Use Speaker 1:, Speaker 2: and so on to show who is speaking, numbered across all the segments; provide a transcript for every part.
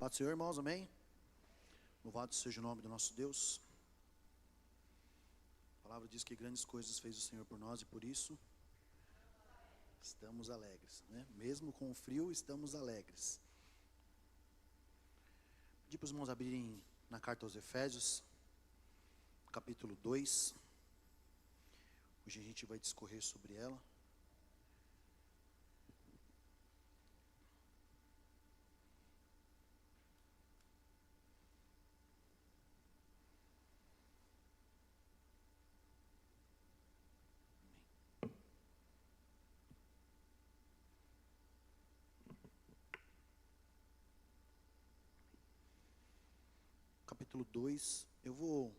Speaker 1: Paz do Senhor, irmãos, amém? Louvado seja o nome do nosso Deus. A palavra diz que grandes coisas fez o Senhor por nós e por isso estamos alegres, né? Mesmo com o frio, estamos alegres. Pedi para os irmãos abrirem na carta aos Efésios, capítulo 2. Hoje a gente vai discorrer sobre ela. Capítulo 2, eu vou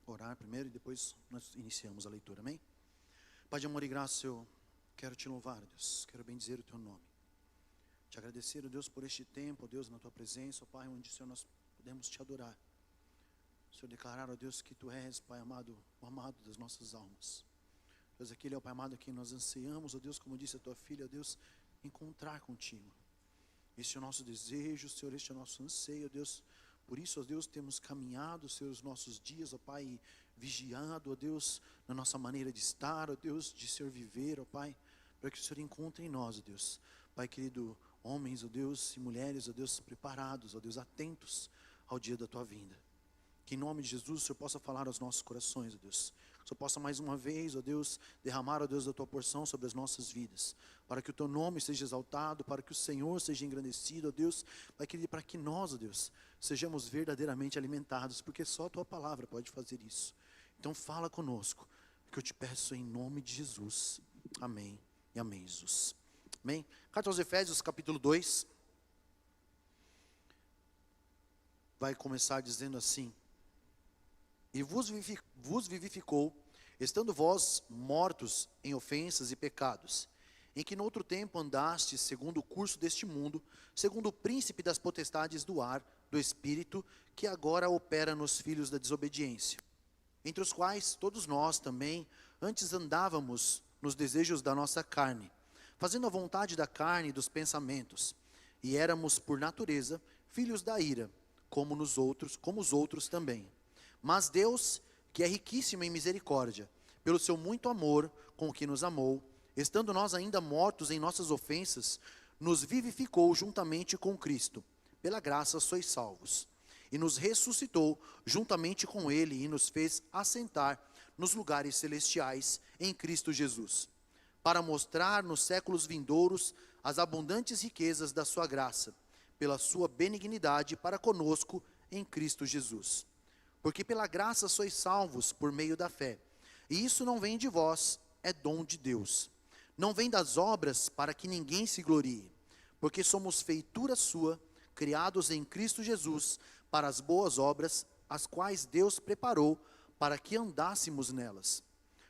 Speaker 1: orar primeiro e depois nós iniciamos a leitura, amém? Pai de amor e graça, eu quero te louvar, Deus, quero bendizer o teu nome. Te agradecer, Deus, por este tempo, Deus, na tua presença, Pai, onde, Senhor, nós podemos te adorar. Senhor, declarar, ó Deus, que tu és, Pai amado, o amado das nossas almas. Deus, aquele é o Pai amado a quem nós ansiamos, ó Deus, como disse a tua filha, ó Deus, encontrar contigo. Este é o nosso desejo, Senhor, este é o nosso anseio, ó Deus. Por isso, ó Deus, temos caminhado, Senhor, os nossos dias, ó Pai, e vigiado, ó Deus, na nossa maneira de estar, ó Deus, de ser viver, ó Pai, para que o Senhor encontre em nós, ó Deus. Pai querido, homens, ó Deus, e mulheres, ó Deus, preparados, ó Deus, atentos ao dia da tua vinda. Que em nome de Jesus o Senhor possa falar aos nossos corações, ó Deus. Que o Senhor possa mais uma vez, ó Deus, derramar, ó Deus, a tua porção sobre as nossas vidas. Para que o teu nome seja exaltado, para que o Senhor seja engrandecido, ó Deus. Para que nós, ó Deus, sejamos verdadeiramente alimentados, porque só a tua palavra pode fazer isso. Então fala conosco, que eu te peço em nome de Jesus. Amém e amém, Jesus. Amém? Carta aos Efésios, capítulo 2. Vai começar dizendo assim: e vos vivificou, estando vós mortos em ofensas e pecados, em que no outro tempo andastes segundo o curso deste mundo, segundo o príncipe das potestades do ar, do espírito, que agora opera nos filhos da desobediência, entre os quais todos nós também antes andávamos nos desejos da nossa carne, fazendo a vontade da carne e dos pensamentos, e éramos por natureza filhos da ira, como os outros também. Mas Deus, que é riquíssimo em misericórdia, pelo seu muito amor com que nos amou, estando nós ainda mortos em nossas ofensas, nos vivificou juntamente com Cristo. Pela graça sois salvos. E nos ressuscitou juntamente com Ele e nos fez assentar nos lugares celestiais em Cristo Jesus, para mostrar nos séculos vindouros as abundantes riquezas da sua graça, pela sua benignidade para conosco em Cristo Jesus. Porque pela graça sois salvos por meio da fé. E isso não vem de vós, é dom de Deus. Não vem das obras para que ninguém se glorie. Porque somos feitura sua, criados em Cristo Jesus, para as boas obras, as quais Deus preparou para que andássemos nelas.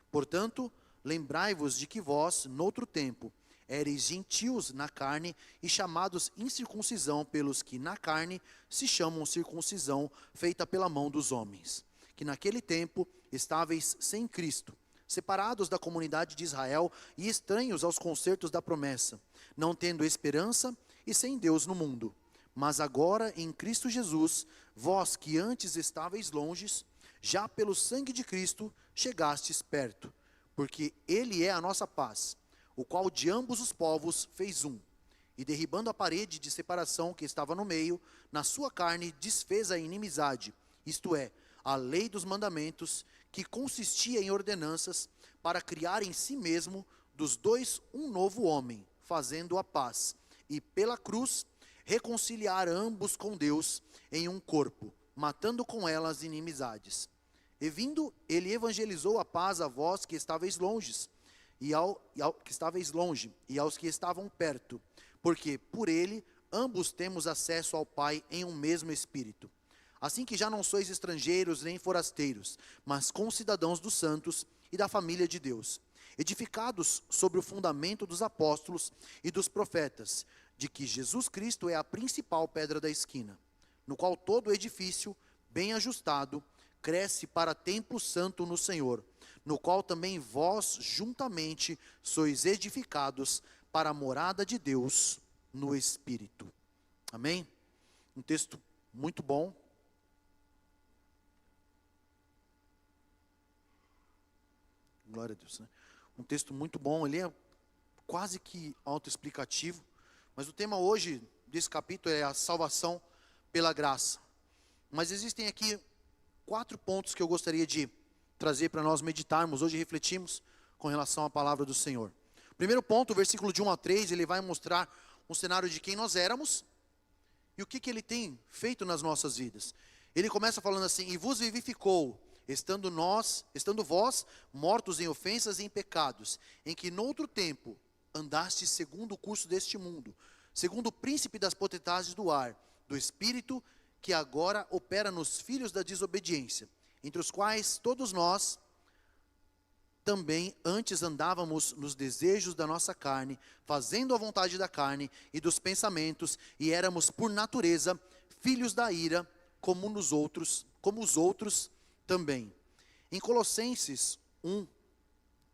Speaker 1: Portanto, lembrai-vos de que vós, noutro tempo, éreis gentios na carne e chamados incircuncisão pelos que na carne se chamam circuncisão feita pela mão dos homens. Que naquele tempo estáveis sem Cristo, separados da comunidade de Israel e estranhos aos concertos da promessa, não tendo esperança e sem Deus no mundo. Mas agora em Cristo Jesus, vós que antes estáveis longes, já pelo sangue de Cristo chegastes perto, porque Ele é a nossa paz, o qual de ambos os povos fez um, e derribando a parede de separação que estava no meio, na sua carne desfez a inimizade, isto é, a lei dos mandamentos, que consistia em ordenanças, para criar em si mesmo dos dois um novo homem, fazendo a paz, e pela cruz reconciliar ambos com Deus em um corpo, matando com ela as inimizades. E vindo, ele evangelizou a paz a vós que estáveis longes, e aos que estavam perto, porque por ele ambos temos acesso ao Pai em um mesmo Espírito. Assim que já não sois estrangeiros nem forasteiros, mas concidadãos dos santos e da família de Deus, edificados sobre o fundamento dos apóstolos e dos profetas, de que Jesus Cristo é a principal pedra da esquina, no qual todo o edifício, bem ajustado, cresce para templo santo no Senhor, no qual também vós juntamente sois edificados para a morada de Deus no Espírito. Amém? Um texto muito bom. Glória a Deus, né? Um texto muito bom, ele é quase que autoexplicativo, mas o tema hoje desse capítulo é a salvação pela graça. Mas existem aqui 4 pontos que eu gostaria de trazer para nós meditarmos, hoje refletimos com relação à palavra do Senhor. Primeiro ponto, o versículo de 1 a 3, ele vai mostrar um cenário de quem nós éramos e o que ele tem feito nas nossas vidas. Ele começa falando assim: e vos vivificou, estando vós mortos em ofensas e em pecados, em que noutro tempo andaste segundo o curso deste mundo, segundo o príncipe das potestades do ar, do espírito que agora opera nos filhos da desobediência, entre os quais todos nós também antes andávamos nos desejos da nossa carne, fazendo a vontade da carne e dos pensamentos, e éramos por natureza filhos da ira, como os outros também. Em Colossenses 1,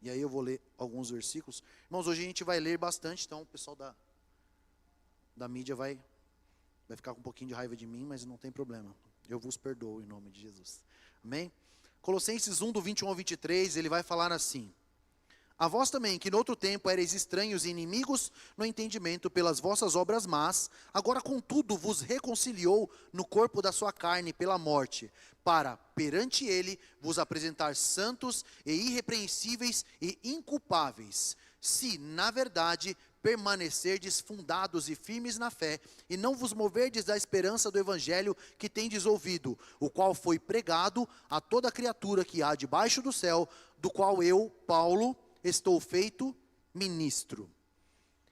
Speaker 1: e aí eu vou ler alguns versículos. Irmãos, hoje a gente vai ler bastante, então o pessoal da mídia vai ficar com um pouquinho de raiva de mim, mas não tem problema. Eu vos perdoo em nome de Jesus. Amém? Colossenses 1, do 21 ao 23, ele vai falar assim: a vós também, que noutro tempo ereis estranhos e inimigos no entendimento pelas vossas obras más, agora contudo vos reconciliou no corpo da sua carne pela morte, para, perante ele, vos apresentar santos e irrepreensíveis e inculpáveis, se, na verdade, permanecerdes fundados e firmes na fé, e não vos moverdes da esperança do evangelho que tendes ouvido, o qual foi pregado a toda criatura que há debaixo do céu, do qual eu, Paulo, estou feito ministro.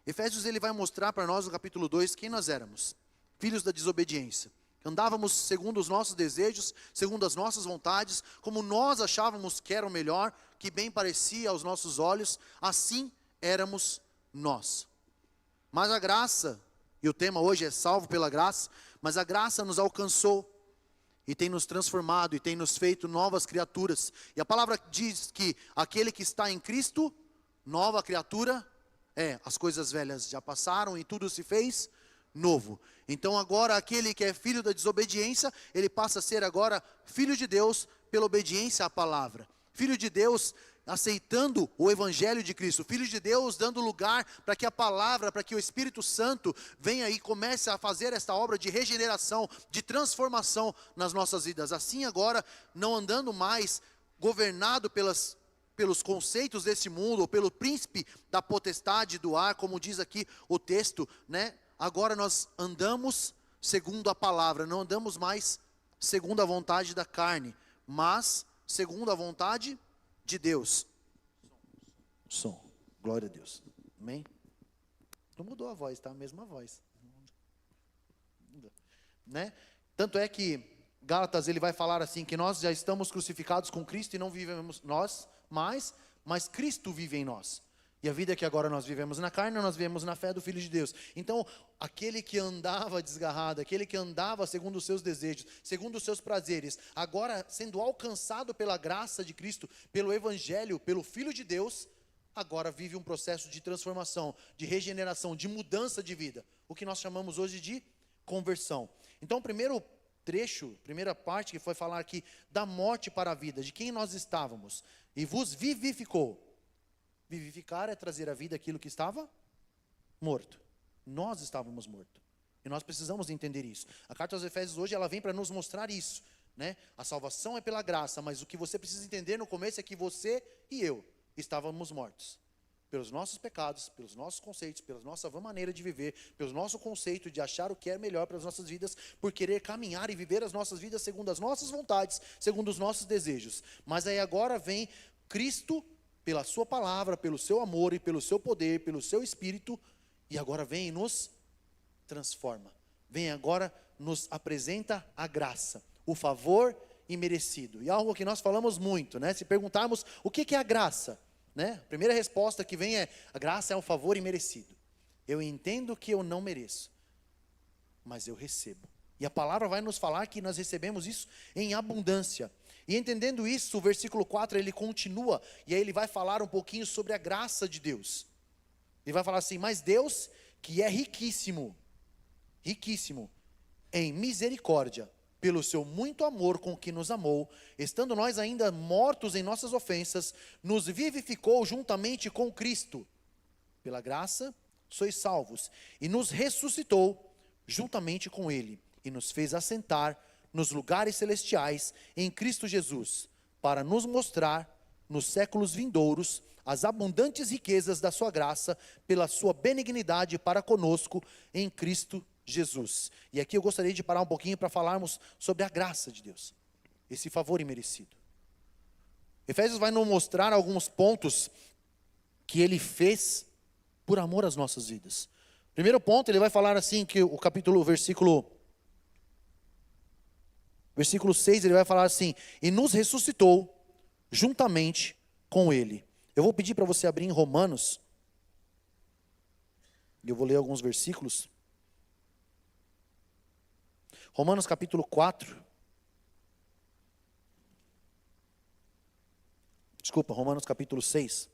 Speaker 1: Efésios, ele vai mostrar para nós no capítulo 2 quem nós éramos: filhos da desobediência. Andávamos segundo os nossos desejos, segundo as nossas vontades, como nós achávamos que era o melhor, que bem parecia aos nossos olhos, assim éramos nós. Mas a graça, e o tema hoje é salvo pela graça, mas a graça nos alcançou e tem nos transformado e tem nos feito novas criaturas. E a palavra diz que aquele que está em Cristo, nova criatura é. As coisas velhas já passaram e tudo se fez novo. Então agora aquele que é filho da desobediência, ele passa a ser agora filho de Deus pela obediência à palavra. Filho de Deus aceitando o evangelho de Cristo, filho de Deus dando lugar para que a palavra, para que o Espírito Santo venha e comece a fazer esta obra de regeneração, de transformação nas nossas vidas. Assim agora, não andando mais governado pelos conceitos desse mundo, ou pelo príncipe da potestade do ar, como diz aqui o texto, né? Agora nós andamos segundo a palavra, não andamos mais segundo a vontade da carne, mas segundo a vontade de Deus. Som. Glória a Deus. Amém? Não mudou a voz, tá? A mesma voz. Né? Tanto é que Gálatas, ele vai falar assim, que nós já estamos crucificados com Cristo e não vivemos nós mais, mas Cristo vive em nós. E a vida que agora nós vivemos na carne, nós vivemos na fé do Filho de Deus. Então, aquele que andava desgarrado, aquele que andava segundo os seus desejos, segundo os seus prazeres, agora sendo alcançado pela graça de Cristo, pelo Evangelho, pelo Filho de Deus, agora vive um processo de transformação, de regeneração, de mudança de vida. O que nós chamamos hoje de conversão. Então, o primeiro trecho, primeira parte que foi falar aqui da morte para a vida, de quem nós estávamos. E vos vivificou. Vivificar é trazer à vida aquilo que estava morto. Nós estávamos mortos. E nós precisamos entender isso. A carta aos Efésios hoje, ela vem para nos mostrar isso, né? A salvação é pela graça, mas o que você precisa entender no começo é que você e eu estávamos mortos. Pelos nossos pecados, pelos nossos conceitos, pela nossa vã maneira de viver, pelo nosso conceito de achar o que é melhor para as nossas vidas, por querer caminhar e viver as nossas vidas segundo as nossas vontades, segundo os nossos desejos. Mas aí agora vem Cristo, pela sua palavra, pelo seu amor e pelo seu poder, pelo seu Espírito, e agora vem e nos transforma. Vem agora, nos apresenta a graça, o favor imerecido. E algo que nós falamos muito, né? Se perguntarmos o que é a graça, né? A primeira resposta que vem é: a graça é um favor imerecido. Eu entendo que eu não mereço, mas eu recebo. E a palavra vai nos falar que nós recebemos isso em abundância. E entendendo isso, o versículo 4, ele continua, e aí ele vai falar um pouquinho sobre a graça de Deus. Ele vai falar assim: mas Deus, que é riquíssimo em misericórdia, pelo seu muito amor com que nos amou, estando nós ainda mortos em nossas ofensas, nos vivificou juntamente com Cristo. Pela graça sois salvos, e nos ressuscitou juntamente com Ele, e nos fez assentar nos lugares celestiais em Cristo Jesus, para nos mostrar nos séculos vindouros as abundantes riquezas da sua graça, pela sua benignidade para conosco em Cristo Jesus. E aqui eu gostaria de parar um pouquinho para falarmos sobre a graça de Deus, esse favor imerecido. Efésios vai nos mostrar alguns pontos que ele fez por amor às nossas vidas. Primeiro ponto, ele vai falar assim, que o versículo 6, ele vai falar assim: e nos ressuscitou juntamente com ele. Eu vou pedir para você abrir em Romanos, e eu vou ler alguns versículos. Romanos capítulo 4. Romanos capítulo 6.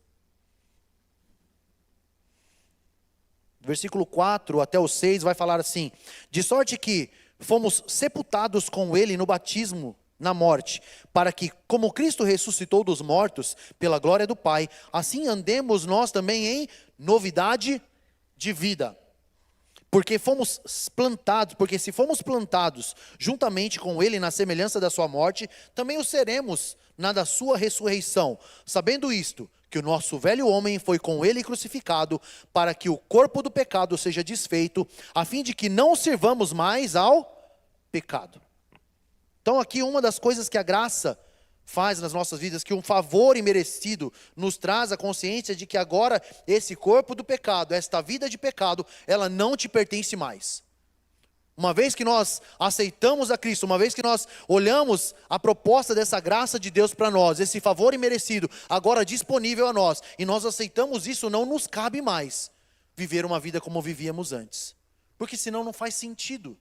Speaker 1: Versículo 4 até o 6 vai falar assim: de sorte que fomos sepultados com ele no batismo na morte, para que, como Cristo ressuscitou dos mortos pela glória do Pai, assim andemos nós também em novidade de vida. Porque se fomos plantados juntamente com ele na semelhança da sua morte, também o seremos na da sua ressurreição, sabendo isto, que o nosso velho homem foi com ele crucificado, para que o corpo do pecado seja desfeito, a fim de que não sirvamos mais ao pecado. Então aqui uma das coisas que a graça faz nas nossas vidas, que um favor imerecido nos traz a consciência de que agora esse corpo do pecado, esta vida de pecado, ela não te pertence mais. Uma vez que nós aceitamos a Cristo, uma vez que nós olhamos a proposta dessa graça de Deus para nós, esse favor imerecido, agora disponível a nós, e nós aceitamos isso, não nos cabe mais viver uma vida como vivíamos antes. Porque senão não faz sentido.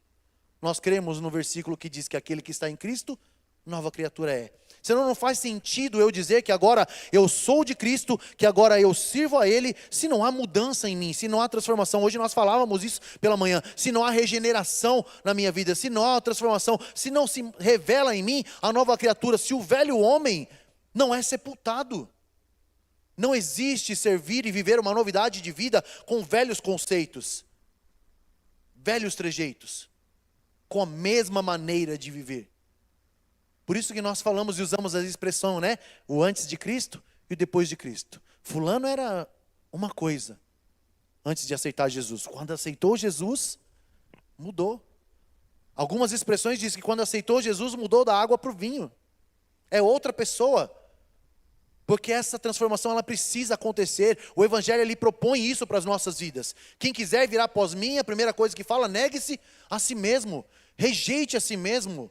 Speaker 1: Nós cremos no versículo que diz que aquele que está em Cristo, nova criatura é. Senão não faz sentido eu dizer que agora eu sou de Cristo, que agora eu sirvo a Ele, se não há mudança em mim, se não há transformação. Hoje nós falávamos isso pela manhã, se não há regeneração na minha vida, se não há transformação, se não se revela em mim a nova criatura, se o velho homem não é sepultado. Não existe servir e viver uma novidade de vida com velhos conceitos, velhos trejeitos, com a mesma maneira de viver. Por isso que nós falamos e usamos a expressão, né? O antes de Cristo e o depois de Cristo. Fulano era uma coisa antes de aceitar Jesus. Quando aceitou Jesus, mudou. Algumas expressões dizem que quando aceitou Jesus, mudou da água para o vinho. É outra pessoa. Porque essa transformação ela precisa acontecer. O Evangelho ele propõe isso para as nossas vidas. Quem quiser vir após mim, a primeira coisa que fala, negue-se a si mesmo. Rejeite a si mesmo.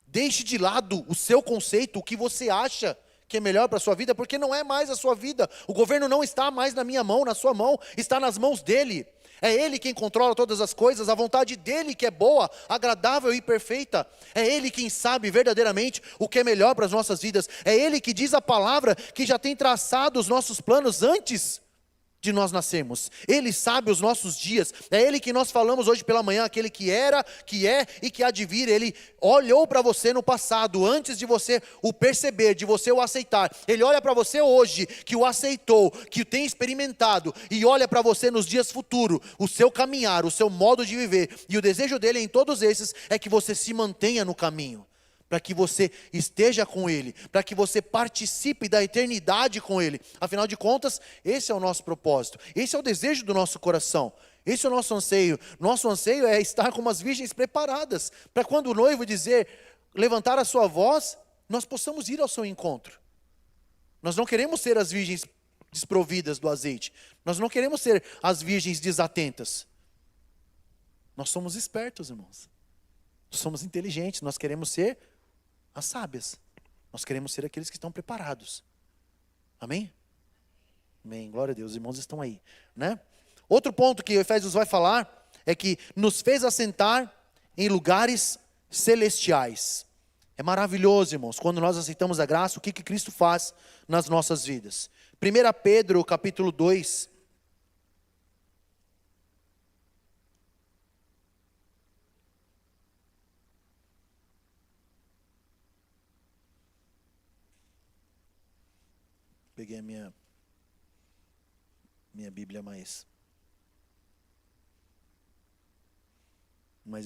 Speaker 1: Deixe de lado o seu conceito, o que você acha que é melhor para a sua vida, porque não é mais a sua vida. O governo não está mais na minha mão, na sua mão, está nas mãos dele. É Ele quem controla todas as coisas, a vontade dele que é boa, agradável e perfeita. É Ele quem sabe verdadeiramente o que é melhor para as nossas vidas. É Ele que diz a palavra que já tem traçado os nossos planos antes de nós nascermos. Ele sabe os nossos dias. É Ele que nós falamos hoje pela manhã, aquele que era, que é e que há de vir. Ele olhou para você no passado, antes de você o perceber, de você o aceitar. Ele olha para você hoje, que o aceitou, que o tem experimentado, e olha para você nos dias futuros, o seu caminhar, o seu modo de viver. E o desejo dele em todos esses é que você se mantenha no caminho, para que você esteja com Ele, para que você participe da eternidade com Ele. Afinal de contas, esse é o nosso propósito, esse é o desejo do nosso coração, esse é o nosso anseio. Nosso anseio é estar como as virgens preparadas, para quando o noivo dizer, levantar a sua voz, nós possamos ir ao seu encontro. Nós não queremos ser as virgens desprovidas do azeite, nós não queremos ser as virgens desatentas. Nós somos espertos, irmãos, nós somos inteligentes, nós queremos ser as sábias. Nós queremos ser aqueles que estão preparados. Amém? Amém, glória a Deus, os irmãos estão aí, né? Outro ponto que Efésios vai falar é que nos fez assentar em lugares celestiais. É maravilhoso, irmãos, quando nós aceitamos a graça, o que Cristo faz nas nossas vidas. 1 Pedro capítulo 2, peguei a minha Bíblia mais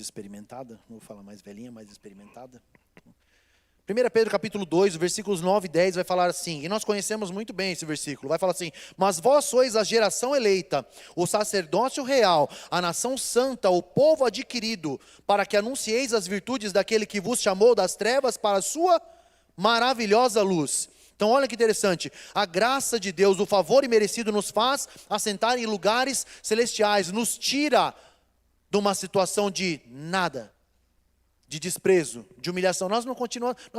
Speaker 1: experimentada. Não vou falar mais velhinha, mais experimentada. 1 Pedro capítulo 2, versículos 9 e 10 vai falar assim, e nós conhecemos muito bem esse versículo, vai falar assim: mas vós sois a geração eleita, o sacerdócio real, a nação santa, o povo adquirido, para que anuncieis as virtudes daquele que vos chamou das trevas para a sua maravilhosa luz. Então olha que interessante, a graça de Deus, o favor imerecido nos faz assentar em lugares celestiais, nos tira de uma situação de nada, de desprezo, de humilhação. Nós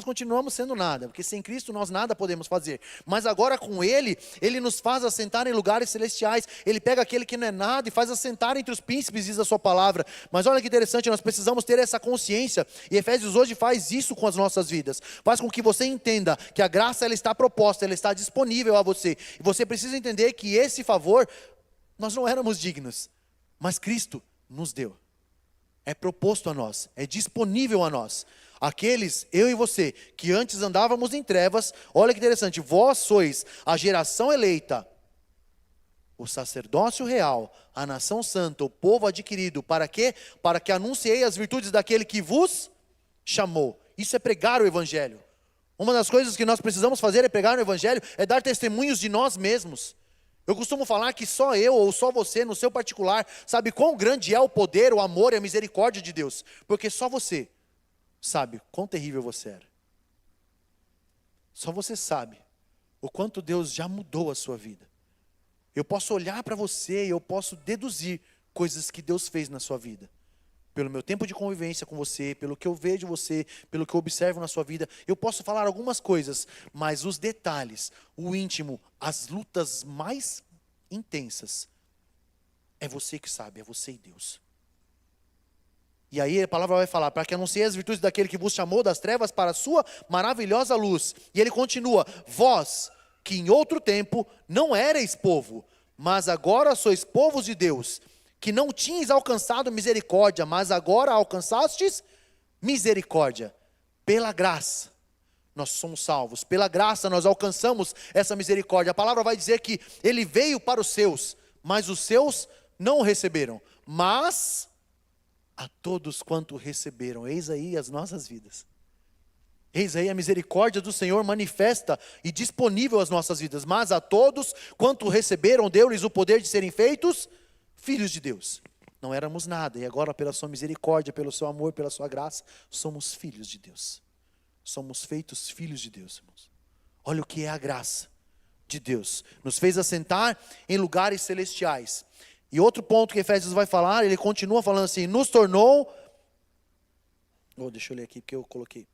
Speaker 1: continuamos sendo nada, porque sem Cristo nós nada podemos fazer. Mas agora com Ele nos faz assentar em lugares celestiais. Ele pega aquele que não é nada e faz assentar entre os príncipes, diz a sua palavra. Mas olha que interessante, nós precisamos ter essa consciência, e Efésios hoje faz isso com as nossas vidas. Faz com que você entenda que a graça ela está proposta, ela está disponível a você. E você precisa entender que esse favor, nós não éramos dignos, mas Cristo nos deu. É proposto a nós, é disponível a nós. Aqueles, eu e você, que antes andávamos em trevas, olha que interessante, vós sois a geração eleita, o sacerdócio real, a nação santa, o povo adquirido, para quê? Para que anunciei as virtudes daquele que vos chamou. Isso é pregar o evangelho. Uma das coisas que nós precisamos fazer é pregar o evangelho, é dar testemunhos de nós mesmos. Eu costumo falar que só eu ou só você, no seu particular, sabe quão grande é o poder, o amor e a misericórdia de Deus. Porque só você sabe quão terrível você era. Só você sabe o quanto Deus já mudou a sua vida. Eu posso olhar para você e eu posso deduzir coisas que Deus fez na sua vida. Pelo meu tempo de convivência com você, pelo que eu vejo você, pelo que eu observo na sua vida, eu posso falar algumas coisas, mas os detalhes, o íntimo, as lutas mais intensas, é você que sabe, é você e Deus. E aí a palavra vai falar, para que anuncie as virtudes daquele que vos chamou das trevas para a sua maravilhosa luz. E ele continua, vós, que em outro tempo não erais povo, mas agora sois povos de Deus, que não tinhas alcançado misericórdia, mas agora alcançastes misericórdia. Pela graça, nós somos salvos. Pela graça, nós alcançamos essa misericórdia. A palavra vai dizer que ele veio para os seus, mas os seus não o receberam. Mas a todos quanto receberam, eis aí as nossas vidas. Eis aí a misericórdia do Senhor manifesta e disponível às nossas vidas. Mas a todos quanto receberam, deu-lhes o poder de serem feitos filhos de Deus. Não éramos nada, e agora pela sua misericórdia, pelo seu amor, pela sua graça, somos filhos de Deus. Somos feitos filhos de Deus, irmãos. Olha o que é a graça de Deus. Nos fez assentar em lugares celestiais. E outro ponto que Efésios vai falar, ele continua falando assim, nos tornou... deixa eu ler aqui, porque eu coloquei.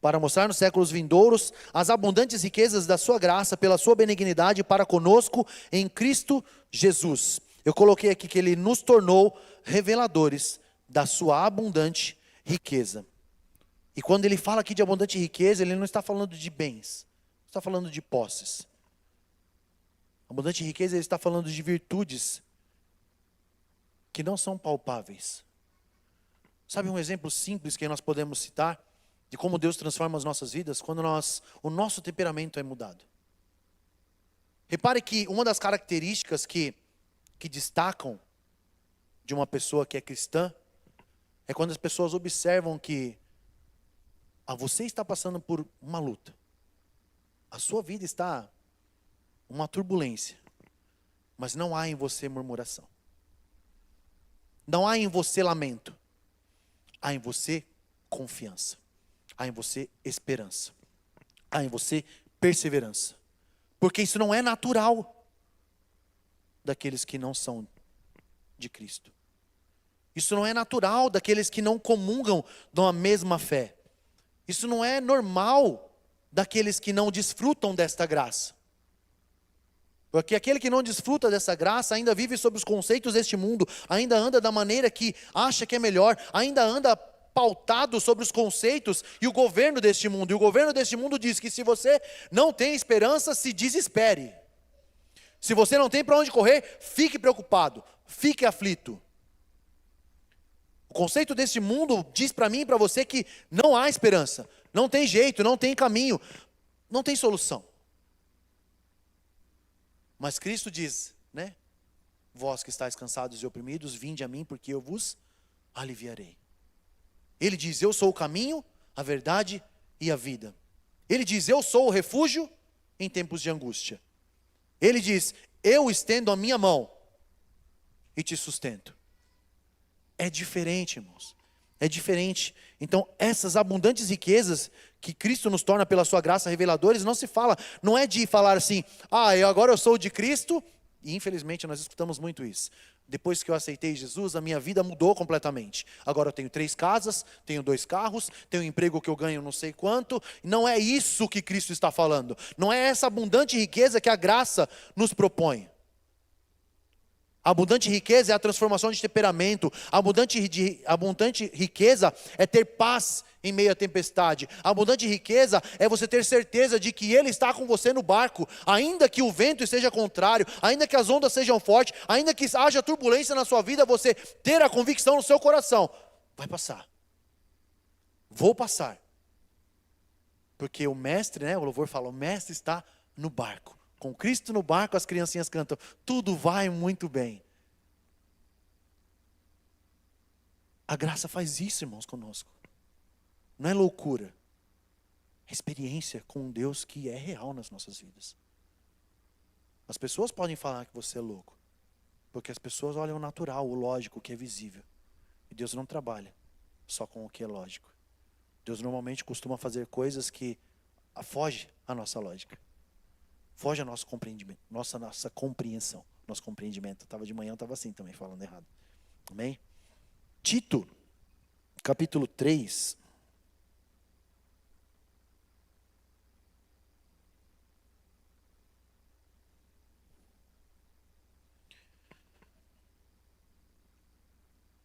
Speaker 1: Para mostrar nos séculos vindouros as abundantes riquezas da sua graça, pela sua benignidade para conosco em Cristo Jesus. Eu coloquei aqui que ele nos tornou reveladores da sua abundante riqueza. E quando ele fala aqui de abundante riqueza, ele não está falando de bens, está falando de posses. Abundante riqueza, ele está falando de virtudes que não são palpáveis. Sabe um exemplo simples que nós podemos citar de como Deus transforma as nossas vidas? Quando o nosso temperamento é mudado. Repare que uma das características que destacam de uma pessoa que é cristã é quando as pessoas observam que você está passando por uma luta. A sua vida está uma turbulência, mas não há em você murmuração. Não há em você lamento. Há em você confiança. Há em você esperança. Há em você perseverança. Porque isso não é natural daqueles que não são de Cristo. Isso não é natural daqueles que não comungam da mesma fé. Isso não é normal daqueles que não desfrutam desta graça. Porque aquele que não desfruta dessa graça ainda vive sob os conceitos deste mundo, ainda anda da maneira que acha que é melhor, ainda anda pautado sobre os conceitos e o governo deste mundo. E o governo deste mundo diz que se você não tem esperança, se desespere. Se você não tem para onde correr, fique preocupado, fique aflito. O conceito desse mundo diz para mim e para você que não há esperança, não tem jeito, não tem caminho, não tem solução. Mas Cristo diz, né? Vós que estáis cansados e oprimidos, vinde a mim, porque eu vos aliviarei. Ele diz, eu sou o caminho, a verdade e a vida. Ele diz, eu sou o refúgio em tempos de angústia. Ele diz, eu estendo a minha mão e te sustento. É diferente, irmãos. É diferente. Então, essas abundantes riquezas que Cristo nos torna pela sua graça reveladores, não se fala, não é de falar assim, agora eu sou de Cristo, e infelizmente nós escutamos muito isso. Depois que eu aceitei Jesus, a minha vida mudou completamente. Agora eu tenho 3 casas, tenho 2 carros, tenho um emprego que eu ganho não sei quanto. Não é isso que Cristo está falando. Não é essa abundante riqueza que a graça nos propõe. A abundante riqueza é a transformação de temperamento. A abundante riqueza é ter paz em meio à tempestade. A abundante riqueza é você ter certeza de que Ele está com você no barco. Ainda que o vento esteja contrário, ainda que as ondas sejam fortes, ainda que haja turbulência na sua vida, você ter a convicção no seu coração. Vai passar. Vou passar. Porque o mestre, né, o louvor fala, o mestre está no barco. Com Cristo no barco, as criancinhas cantam, tudo vai muito bem. A graça faz isso, irmãos, conosco. Não é loucura. É experiência com um Deus que é real nas nossas vidas. As pessoas podem falar que você é louco, porque as pessoas olham o natural, o lógico, o que é visível. E Deus não trabalha só com o que é lógico. Deus normalmente costuma fazer coisas que fogem à nossa lógica. Foge ao nosso compreendimento, nossa compreensão, nosso compreendimento. De manhã eu estava assim também, falando errado. Amém? Tito, capítulo 3.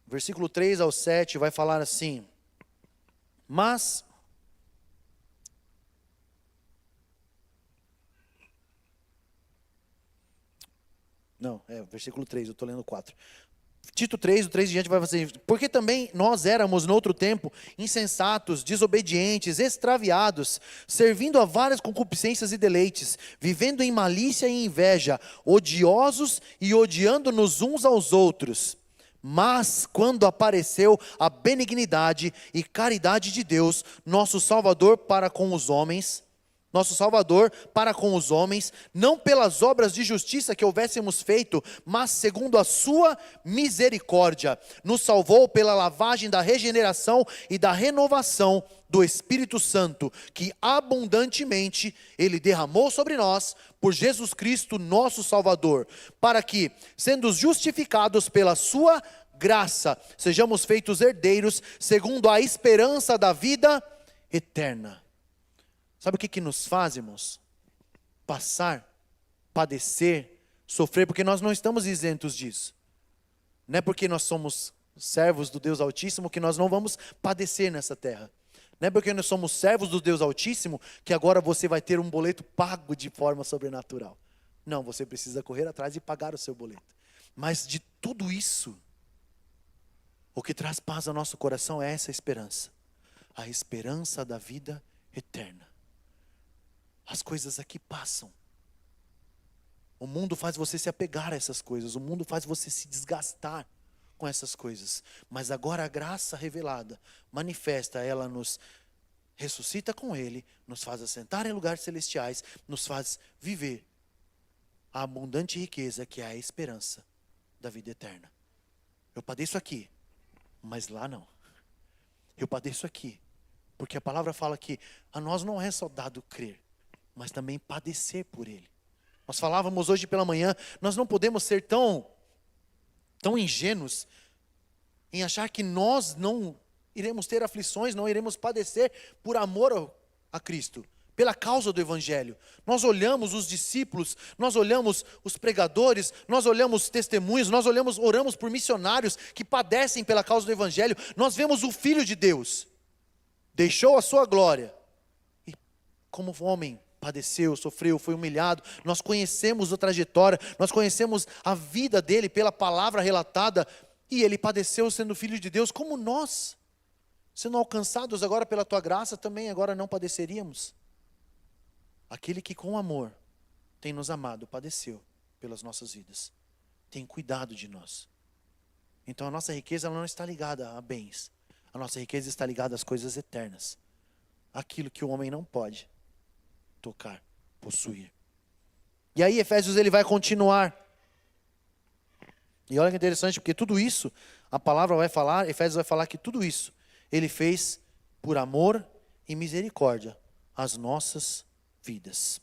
Speaker 1: Versículo 3 ao 7 vai falar assim, mas... Não, versículo 3, eu estou lendo 4. Tito 3, do 3 em diante vai fazer, porque também nós éramos no outro tempo insensatos, desobedientes, extraviados, servindo a várias concupiscências e deleites, vivendo em malícia e inveja, odiosos e odiando-nos uns aos outros. Mas quando apareceu a benignidade e caridade de Deus, nosso Salvador para com os homens, não pelas obras de justiça que houvéssemos feito, mas segundo a sua misericórdia, nos salvou pela lavagem da regeneração e da renovação do Espírito Santo, que abundantemente Ele derramou sobre nós, por Jesus Cristo nosso Salvador, para que, sendo justificados pela sua graça, sejamos feitos herdeiros, segundo a esperança da vida eterna. Sabe o que nos faz, irmãos? Passar, padecer, sofrer, porque nós não estamos isentos disso. Não é porque nós somos servos do Deus Altíssimo que nós não vamos padecer nessa terra. Não é porque nós somos servos do Deus Altíssimo que agora você vai ter um boleto pago de forma sobrenatural. Não, você precisa correr atrás e pagar o seu boleto. Mas de tudo isso, o que traz paz ao nosso coração é essa esperança. A esperança da vida eterna. As coisas aqui passam. O mundo faz você se apegar a essas coisas. O mundo faz você se desgastar com essas coisas. Mas agora a graça revelada, manifesta, ela nos ressuscita com Ele, nos faz assentar em lugares celestiais, nos faz viver a abundante riqueza que é a esperança da vida eterna. Eu padeço aqui, mas lá não. Eu padeço aqui, porque a palavra fala que a nós não é só dado crer, mas também padecer por Ele. Nós falávamos hoje pela manhã, nós não podemos ser tão ingênuos em achar que nós não iremos ter aflições, não iremos padecer por amor a Cristo, pela causa do Evangelho. Nós olhamos os discípulos, nós olhamos os pregadores, nós olhamos testemunhos, nós oramos por missionários que padecem pela causa do Evangelho. Nós vemos o Filho de Deus, deixou a sua glória, e como homem, padeceu, sofreu, foi humilhado. Nós conhecemos a trajetória, nós conhecemos a vida dele pela palavra relatada. E ele padeceu sendo filho de Deus, como nós, sendo alcançados agora pela tua graça, também agora não padeceríamos. Aquele que com amor tem nos amado, padeceu pelas nossas vidas, tem cuidado de nós. Então a nossa riqueza ela não está ligada a bens, a nossa riqueza está ligada às coisas eternas, aquilo que o homem não pode tocar, possuir. E aí Efésios ele vai continuar. E olha que interessante, porque tudo isso, a palavra vai falar, Efésios vai falar que tudo isso ele fez por amor e misericórdia às nossas vidas.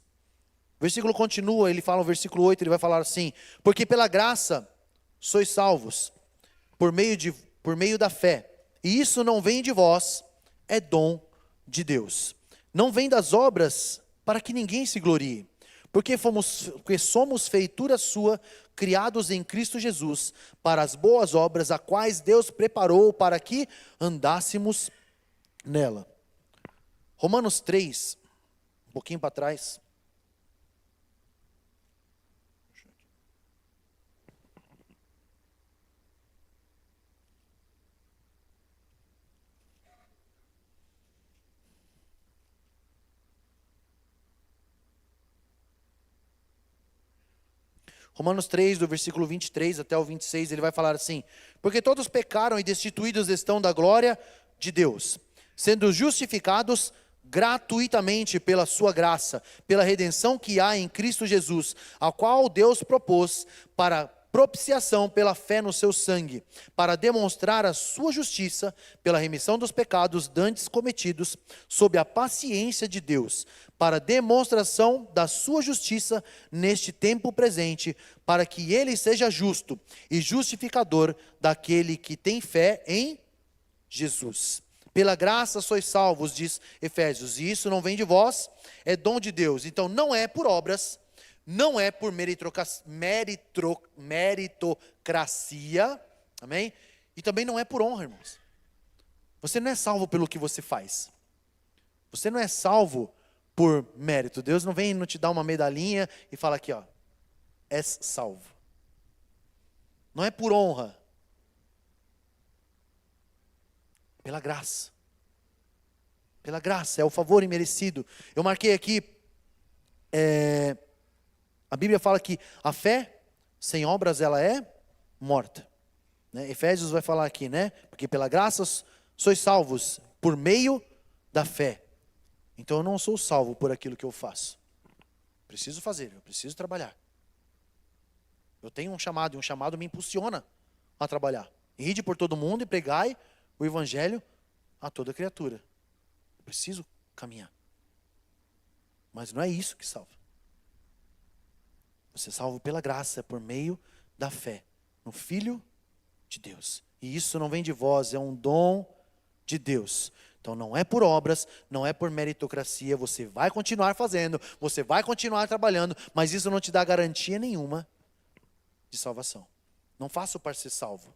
Speaker 1: O versículo continua, ele fala no versículo 8, ele vai falar assim: porque pela graça sois salvos, por meio da fé, e isso não vem de vós, é dom de Deus. Não vem das obras, para que ninguém se glorie, porque somos feitura sua, criados em Cristo Jesus, para as boas obras, a quais Deus preparou para que andássemos nela. Romanos 3, um pouquinho para trás. Romanos 3, do versículo 23 até o 26, ele vai falar assim: porque todos pecaram e destituídos estão da glória de Deus, sendo justificados gratuitamente pela sua graça, pela redenção que há em Cristo Jesus, a qual Deus propôs para propiciação pela fé no seu sangue, para demonstrar a sua justiça pela remissão dos pecados dantes cometidos, sob a paciência de Deus, para demonstração da sua justiça neste tempo presente, para que ele seja justo e justificador daquele que tem fé em Jesus. Pela graça sois salvos, diz Efésios, e isso não vem de vós, é dom de Deus. Então não é por obras, não é por meritocracia, amém? E também não é por honra, irmãos. Você não é salvo pelo que você faz. Você não é salvo por mérito. Deus não vem te dar uma medalhinha e fala aqui, ó, és salvo. Não é por honra. Pela graça. Pela graça, é o favor imerecido. Eu marquei aqui, a Bíblia fala que a fé sem obras ela é morta. Né? Efésios vai falar aqui, né? Porque pela graça sois salvos por meio da fé. Então eu não sou salvo por aquilo que eu faço. Preciso fazer, eu preciso trabalhar. Eu tenho um chamado, e um chamado me impulsiona a trabalhar. Ide por todo mundo e pregai o evangelho a toda criatura. Eu preciso caminhar. Mas não é isso que salva. Você é salvo pela graça, por meio da fé no Filho de Deus. E isso não vem de vós, é um dom de Deus. Então não é por obras, não é por meritocracia, você vai continuar fazendo, você vai continuar trabalhando, mas isso não te dá garantia nenhuma de salvação. Não faço para ser salvo.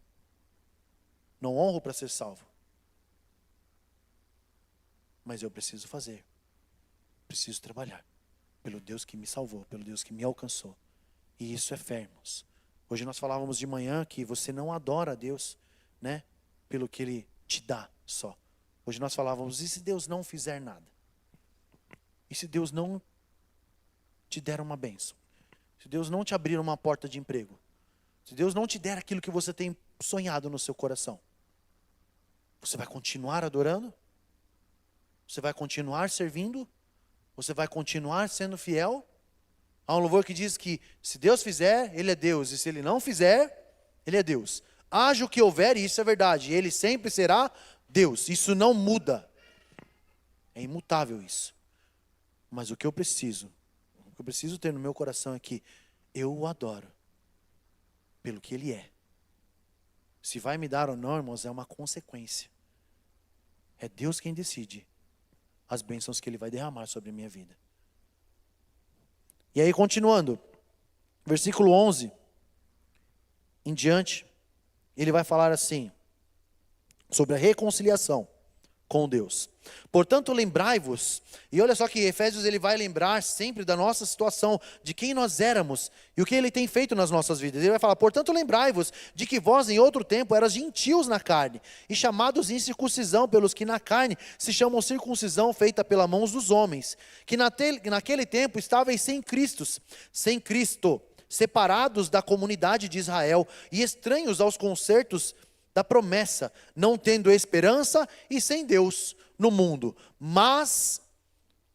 Speaker 1: Não honro para ser salvo. Mas eu preciso fazer. Preciso trabalhar. Pelo Deus que me salvou, pelo Deus que me alcançou. E isso é fé, irmãos. Hoje nós falávamos de manhã que você não adora a Deus, né? Pelo que Ele te dá só. Hoje nós falávamos, e se Deus não fizer nada? E se Deus não te der uma bênção? Se Deus não te abrir uma porta de emprego? Se Deus não te der aquilo que você tem sonhado no seu coração? Você vai continuar adorando? Você vai continuar servindo? Você vai continuar sendo fiel? Há um louvor que diz que se Deus fizer, Ele é Deus. E se Ele não fizer, Ele é Deus. Haja o que houver, e isso é verdade. Ele sempre será Deus. Isso não muda. É imutável isso. Mas o que eu preciso ter no meu coração é que eu o adoro pelo que Ele é. Se vai me dar ou não, irmãos, é uma consequência. É Deus quem decide as bênçãos que Ele vai derramar sobre a minha vida. E aí, continuando, versículo 11 em diante, ele vai falar assim, sobre a reconciliação. com Deus. Portanto, lembrai-vos, e olha só que Efésios ele vai lembrar sempre da nossa situação, de quem nós éramos e o que ele tem feito nas nossas vidas. Ele vai falar: portanto, lembrai-vos de que vós em outro tempo eras gentios na carne, e chamados incircuncisão pelos que na carne se chamam circuncisão feita pelas mãos dos homens, que naquele tempo estáveis sem Cristo, separados da comunidade de Israel e estranhos aos concertos da promessa, não tendo esperança e sem Deus no mundo. Mas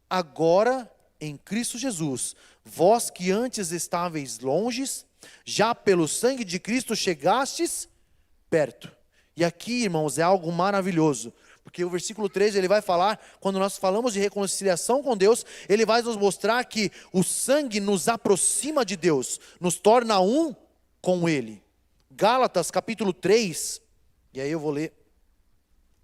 Speaker 1: agora em Cristo Jesus, vós que antes estáveis longes, já pelo sangue de Cristo chegastes perto. E aqui, irmãos, é algo maravilhoso, porque o versículo 13 ele vai falar, quando nós falamos de reconciliação com Deus, ele vai nos mostrar que o sangue nos aproxima de Deus, nos torna um com Ele. Gálatas capítulo 3, e aí eu vou ler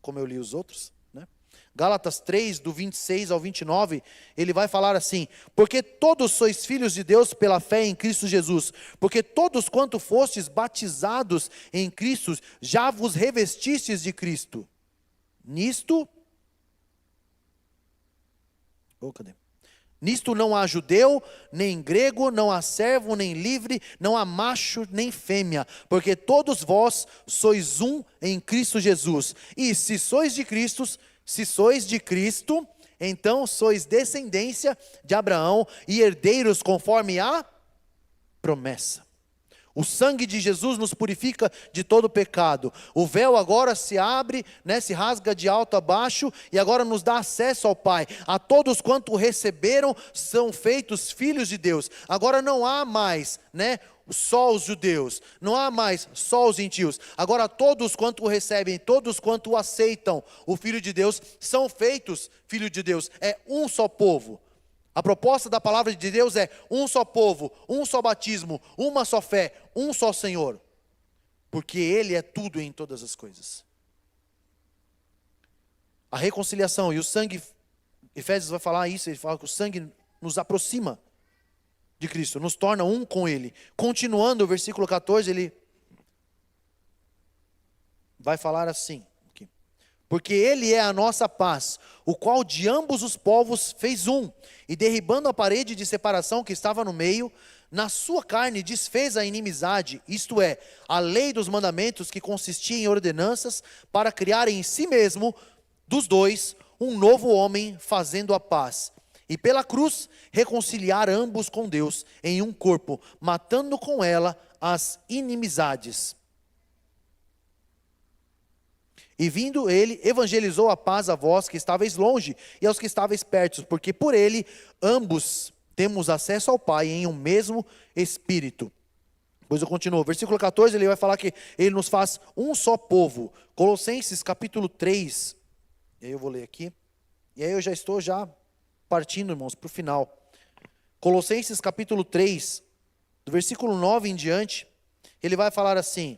Speaker 1: como eu li os outros, né? Gálatas 3, do 26 ao 29, ele vai falar assim: porque todos sois filhos de Deus pela fé em Cristo Jesus, porque todos quanto fostes batizados em Cristo, já vos revestistes de Cristo. Nisto, cadê? Nisto não há judeu, nem grego, não há servo, nem livre, não há macho, nem fêmea, porque todos vós sois um em Cristo Jesus. E se sois de Cristo, então sois descendência de Abraão e herdeiros conforme a promessa. O sangue de Jesus nos purifica de todo pecado. O véu agora se abre, se rasga de alto a baixo e agora nos dá acesso ao Pai. A todos quanto receberam são feitos filhos de Deus. Agora não há mais, só os judeus, não há mais só os gentios. Agora todos quanto o recebem, todos quanto o aceitam, o Filho de Deus, são feitos filhos de Deus. É um só povo. A proposta da palavra de Deus é um só povo, um só batismo, uma só fé, um só Senhor, porque Ele é tudo em todas as coisas. A reconciliação e o sangue, Efésios vai falar isso, ele fala que o sangue nos aproxima de Cristo, nos torna um com Ele. Continuando o versículo 14, ele vai falar assim: porque Ele é a nossa paz, o qual de ambos os povos fez um, e derribando a parede de separação que estava no meio, na sua carne desfez a inimizade, isto é, a lei dos mandamentos que consistia em ordenanças, para criar em si mesmo, dos dois, um novo homem, fazendo a paz. E pela cruz, reconciliar ambos com Deus em um corpo, matando com ela as inimizades. E vindo ele, evangelizou a paz a vós que estáveis longe e aos que estáveis perto, porque por ele ambos temos acesso ao Pai em um mesmo Espírito. Depois eu continuo, versículo 14, ele vai falar que ele nos faz um só povo. Colossenses capítulo 3, e aí eu vou ler aqui, e aí eu já estou partindo, irmãos, para o final. Colossenses capítulo 3, do versículo 9 em diante, ele vai falar assim: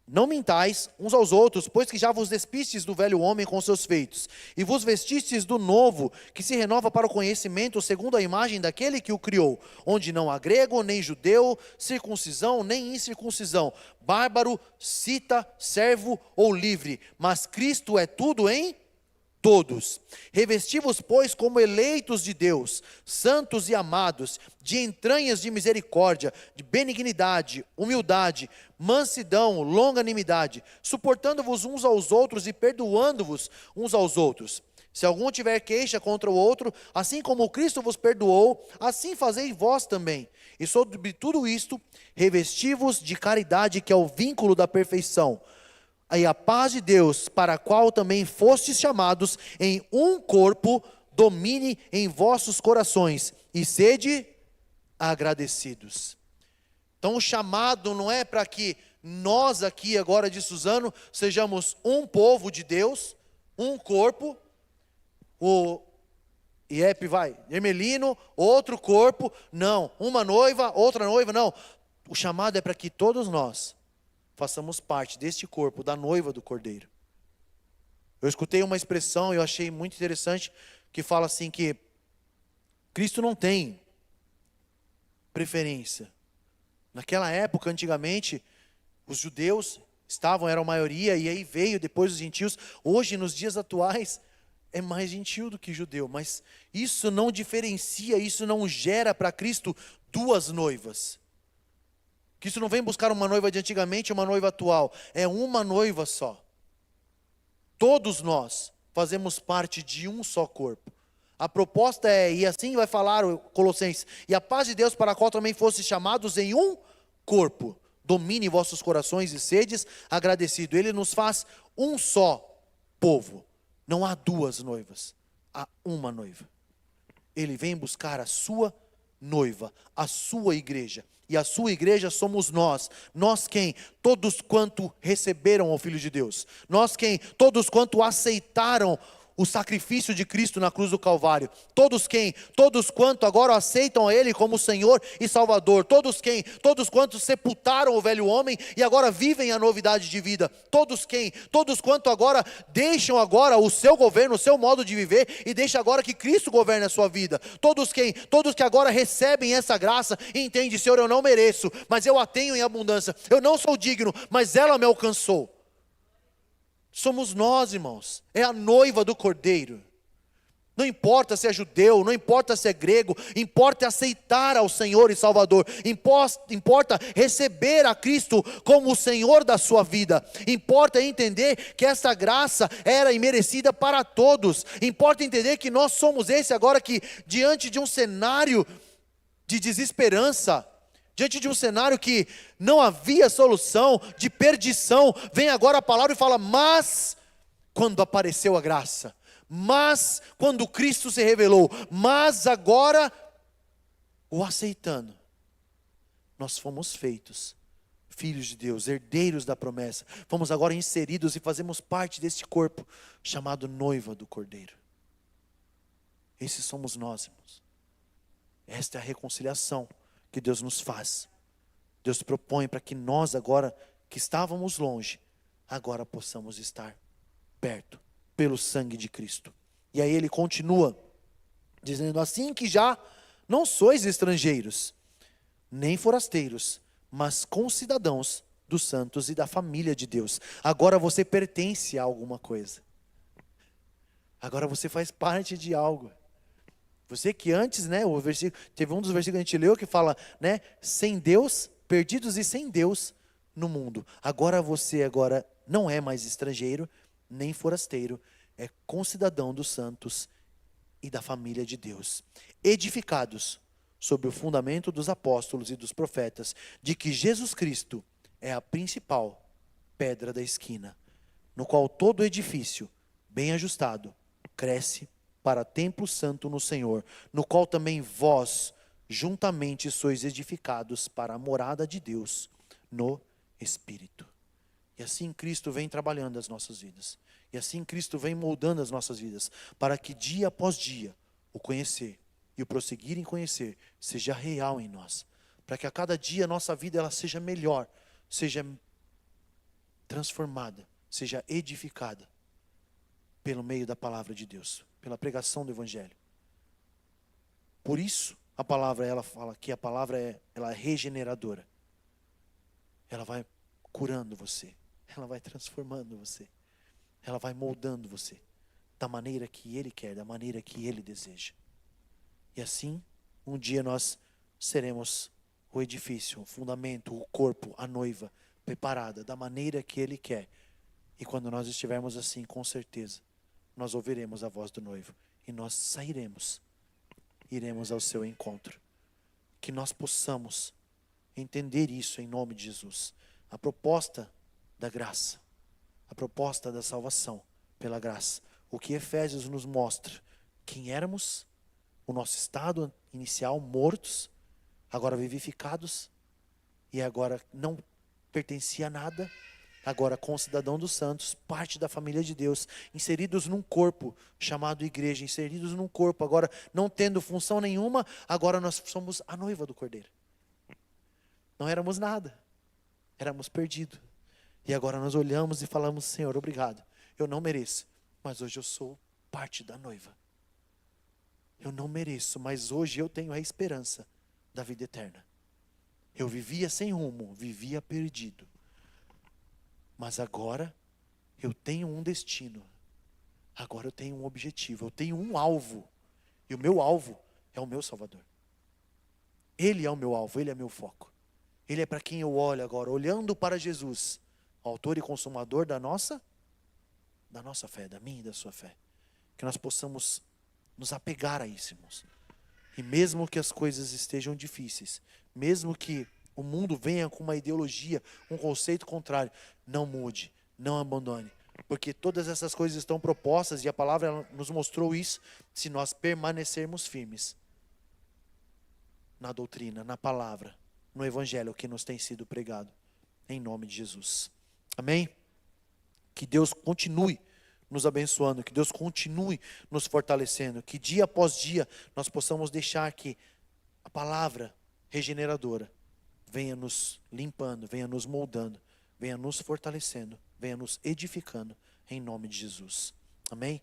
Speaker 1: não mintais uns aos outros, pois que já vos despistes do velho homem com seus feitos, e vos vestistes do novo, que se renova para o conhecimento segundo a imagem daquele que o criou, onde não há grego, nem judeu, circuncisão, nem incircuncisão, bárbaro, cita, servo ou livre, mas Cristo é tudo em todos. Revesti-vos, pois, como eleitos de Deus, santos e amados, de entranhas de misericórdia, de benignidade, humildade, mansidão, longanimidade, suportando-vos uns aos outros e perdoando-vos uns aos outros. Se algum tiver queixa contra o outro, assim como Cristo vos perdoou, assim fazei vós também. E sobre tudo isto, revesti-vos de caridade, que é o vínculo da perfeição. E a paz de Deus, para a qual também fostes chamados em um corpo, domine em vossos corações, e sede agradecidos. Então o chamado não é para que nós aqui agora de Suzano sejamos um povo de Deus, um corpo, o IEP Ermelino, outro corpo, não, uma noiva, outra noiva, não. O chamado é para que todos nós façamos parte deste corpo, da noiva do Cordeiro. Eu escutei uma expressão, eu achei muito interessante, que fala assim que Cristo não tem preferência. Naquela época, antigamente, os judeus estavam, eram a maioria, e aí veio depois os gentios. Hoje, nos dias atuais, é mais gentio do que judeu, mas isso não diferencia, isso não gera para Cristo duas noivas. Cristo não vem buscar uma noiva de antigamente e uma noiva atual, é uma noiva só. Todos nós fazemos parte de um só corpo. A proposta é, e assim vai falar o Colossenses, e a paz de Deus para a qual também fosse chamados em um corpo, domine vossos corações e sedes agradecidos. Ele nos faz um só povo. Não há duas noivas, há uma noiva. Ele vem buscar a sua noiva, a sua igreja. E a sua igreja somos nós. Nós quem? Todos quanto receberam o Filho de Deus. Nós quem? Todos quanto aceitaram o sacrifício de Cristo na cruz do Calvário. Todos quem? Todos quanto agora aceitam a Ele como Senhor e Salvador. Todos quem? Todos quantos sepultaram o velho homem e agora vivem a novidade de vida. Todos quem? Todos quanto agora deixam agora o seu governo, o seu modo de viver e deixam agora que Cristo governe a sua vida. Todos quem? Todos que agora recebem essa graça e entendem, Senhor, eu não mereço, mas eu a tenho em abundância. Eu não sou digno, mas ela me alcançou. Somos nós, irmãos, é a noiva do Cordeiro. Não importa se é judeu, não importa se é grego, importa aceitar ao Senhor e Salvador, importa receber a Cristo como o Senhor da sua vida, importa entender que essa graça era imerecida para todos, importa entender que nós somos esse agora que diante de um cenário de desesperança, diante de um cenário que não havia solução, de perdição, vem agora a palavra e fala, mas quando apareceu a graça, mas quando Cristo se revelou, mas agora o aceitando, nós fomos feitos filhos de Deus, herdeiros da promessa, fomos agora inseridos e fazemos parte deste corpo chamado noiva do Cordeiro. Esses somos nós, irmãos. Esta é a reconciliação que Deus nos faz. Deus propõe para que nós agora, que estávamos longe, agora possamos estar perto, pelo sangue de Cristo. E aí ele continua, dizendo assim que já não sois estrangeiros, nem forasteiros, mas concidadãos dos santos e da família de Deus. Agora você pertence a alguma coisa. Agora você faz parte de algo. Você que antes, né, teve um dos versículos que a gente leu que fala, né, sem Deus, perdidos e sem Deus no mundo. Agora você não é mais estrangeiro, nem forasteiro, é concidadão dos santos e da família de Deus. Edificados sobre o fundamento dos apóstolos e dos profetas, de que Jesus Cristo é a principal pedra da esquina, no qual todo edifício, bem ajustado, cresce para templo santo no Senhor, no qual também vós juntamente sois edificados para a morada de Deus no Espírito. E assim Cristo vem trabalhando as nossas vidas. E assim Cristo vem moldando as nossas vidas, para que dia após dia o conhecer e o prosseguir em conhecer seja real em nós. Para que a cada dia a nossa vida ela seja melhor, seja transformada, seja edificada pelo meio da palavra de Deus, pela pregação do Evangelho. Por isso, a palavra, ela fala que a palavra ela é regeneradora. Ela vai curando você, ela vai transformando você, ela vai moldando você, da maneira que Ele quer, da maneira que Ele deseja. E assim, um dia nós seremos o edifício, o fundamento, o corpo, a noiva, preparada, da maneira que Ele quer. E quando nós estivermos assim, com certeza, nós ouviremos a voz do noivo e nós sairemos, iremos ao seu encontro. Que nós possamos entender isso em nome de Jesus. A proposta da graça, a proposta da salvação pela graça. O que Efésios nos mostra, quem éramos, o nosso estado inicial, mortos, agora vivificados, e agora não pertencia a nada, agora concidadão dos santos, parte da família de Deus, inseridos num corpo chamado igreja, inseridos num corpo, agora não tendo função nenhuma, agora nós somos a noiva do Cordeiro. Não éramos nada, éramos perdidos. E agora nós olhamos e falamos, Senhor, obrigado, eu não mereço, mas hoje eu sou parte da noiva. Eu não mereço, mas hoje eu tenho a esperança da vida eterna. Eu vivia sem rumo, vivia perdido.
Speaker 2: Mas agora eu tenho um destino. Agora eu tenho um objetivo, eu tenho um alvo. E o meu alvo é o meu Salvador. Ele é o meu alvo, Ele é meu foco. Ele é para quem eu olho agora, olhando para Jesus, o autor e consumador da nossa fé, da minha e da sua fé. Que nós possamos nos apegar a isso, irmãos. E mesmo que as coisas estejam difíceis, mesmo que o mundo venha com uma ideologia, um conceito contrário, não mude, não abandone. Porque todas essas coisas estão propostas e a palavra ela nos mostrou isso, se nós permanecermos firmes na doutrina, na palavra, no evangelho que nos tem sido pregado, em nome de Jesus. Amém? Que Deus continue nos abençoando, que Deus continue nos fortalecendo, que dia após dia nós possamos deixar que a palavra regeneradora venha nos limpando, venha nos moldando, venha nos fortalecendo, venha nos edificando, em nome de Jesus. Amém?